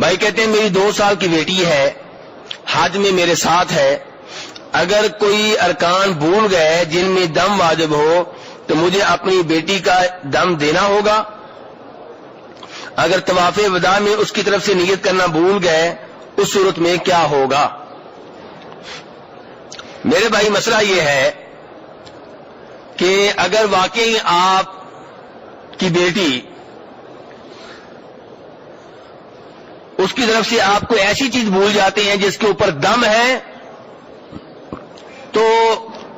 بھائی کہتے ہیں میری 2 سال کی بیٹی ہے, حج میں میرے ساتھ ہے, اگر کوئی ارکان بھول گئے جن میں دم واجب ہو تو مجھے اپنی بیٹی کا دم دینا ہوگا؟ اگر طواف وداع میں اس کی طرف سے نیت کرنا بھول گئے اس صورت میں کیا ہوگا؟ میرے بھائی مسئلہ یہ ہے کہ اگر واقعی آپ کی بیٹی اس کی طرف سے آپ کو ایسی چیز بھول جاتے ہیں جس کے اوپر دم ہے, تو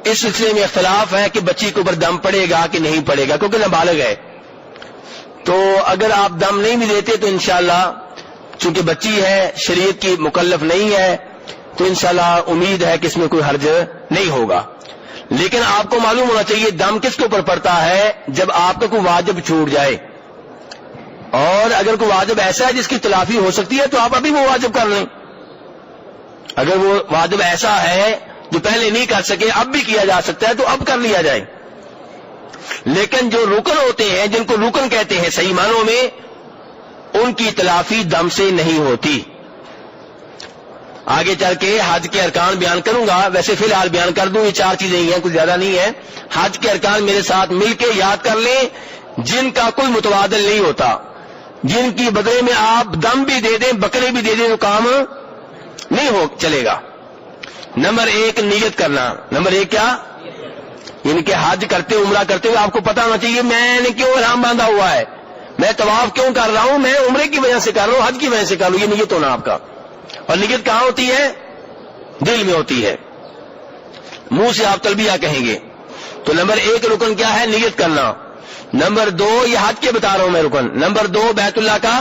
اس سلسلے میں اختلاف ہے کہ بچی کے اوپر دم پڑے گا کہ نہیں پڑے گا, کیونکہ نابالغ ہے. تو اگر آپ دم نہیں بھی دیتے تو انشاءاللہ چونکہ بچی ہے, شریعت کی مکلف نہیں ہے, تو انشاءاللہ امید ہے کہ اس میں کوئی حرج نہیں ہوگا. لیکن آپ کو معلوم ہونا چاہیے دم کس کے اوپر پڑتا ہے جب آپ کا کوئی واجب چھوٹ جائے, اور اگر کوئی واجب ایسا ہے جس کی تلافی ہو سکتی ہے تو آپ ابھی وہ واجب کر لیں. اگر وہ واجب ایسا ہے جو پہلے نہیں کر سکے اب بھی کیا جا سکتا ہے تو اب کر لیا جائے. لیکن جو رکن ہوتے ہیں جن کو رکن کہتے ہیں صحیح معنوں میں, ان کی تلافی دم سے نہیں ہوتی. آگے چل کے حج کے ارکان بیان کروں گا, ویسے فی الحال بیان کر دوں, یہ 4 چیزیں ہی ہیں, کچھ زیادہ نہیں ہے. حج کے ارکان میرے ساتھ مل کے یاد کر لیں جن کا کوئی متبادل نہیں ہوتا, جن کی بدلے میں آپ دم بھی دے دیں بکرے بھی دے دیں تو کام نہیں ہو چلے گا. نمبر 1 نیت کرنا. نمبر 1 کیا؟ یعنی کہ حج کرتے عمرہ کرتے ہوئے آپ کو پتا ہونا چاہیے میں نے کیوں احرام باندھا ہوا ہے, میں طواف کیوں کر رہا ہوں, میں عمرے کی وجہ سے کر رہا ہوں, حج کی وجہ سے کر رہا ہوں. یہ نیت ہونا آپ کا. اور نیت کہاں ہوتی ہے؟ دل میں ہوتی ہے, منہ سے آپ تلبیہ کہیں گے. تو نمبر 1 رکن کیا ہے؟ نیت کرنا. نمبر 2 یہ حج کے بتا رہا ہوں میں رکن. نمبر 2 بیت اللہ کا.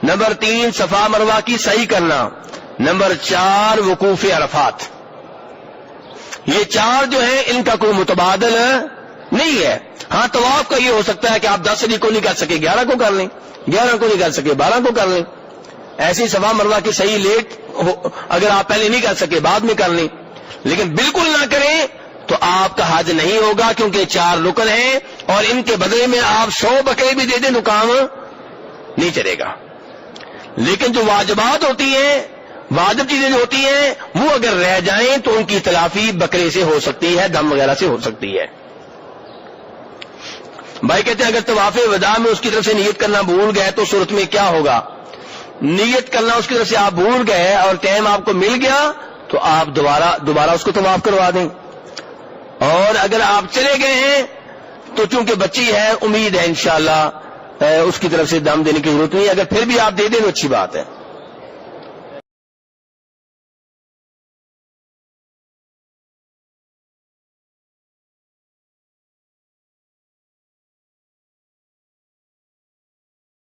نمبر 3 صفا مروہ کی سعی کرنا. نمبر 4 وقوف عرفات. یہ 4 جو ہیں ان کا کوئی متبادل نہیں ہے. ہاں طواف کا یہ ہو سکتا ہے کہ آپ 10 کو نہیں کر سکے 11 کو کر لیں, 11 کو نہیں کر سکے 12 کو کر لیں. ایسی صفا مروہ کی صحیح لیٹ اگر آپ پہلے نہیں کر سکے بعد میں کر لیں. لیکن بالکل نہ کریں تو آپ کا حج نہیں ہوگا, کیونکہ 4 رکن ہیں اور ان کے بدلے میں آپ 100 بکرے بھی دے دیں تو کام نہیں چلے گا. لیکن جو واجبات ہوتی ہیں, واجب چیزیں جو ہوتی ہیں وہ اگر رہ جائیں تو ان کی تلافی بکرے سے ہو سکتی ہے, دم وغیرہ سے ہو سکتی ہے. بھائی کہتے ہیں اگر طواف وداع میں اس کی طرف سے نیت کرنا بھول گئے تو صورت میں کیا ہوگا؟ نیت کرنا اس کی طرف سے آپ بھول گئے اور ٹائم آپ کو مل گیا تو آپ دوبارہ اس کو طواف کروا دیں. اور اگر آپ چلے گئے ہیں تو چونکہ بچی ہے امید ہے انشاءاللہ اس کی طرف سے دم دینے کی ضرورت نہیں. اگر پھر بھی آپ دے دیں تو اچھی بات ہے.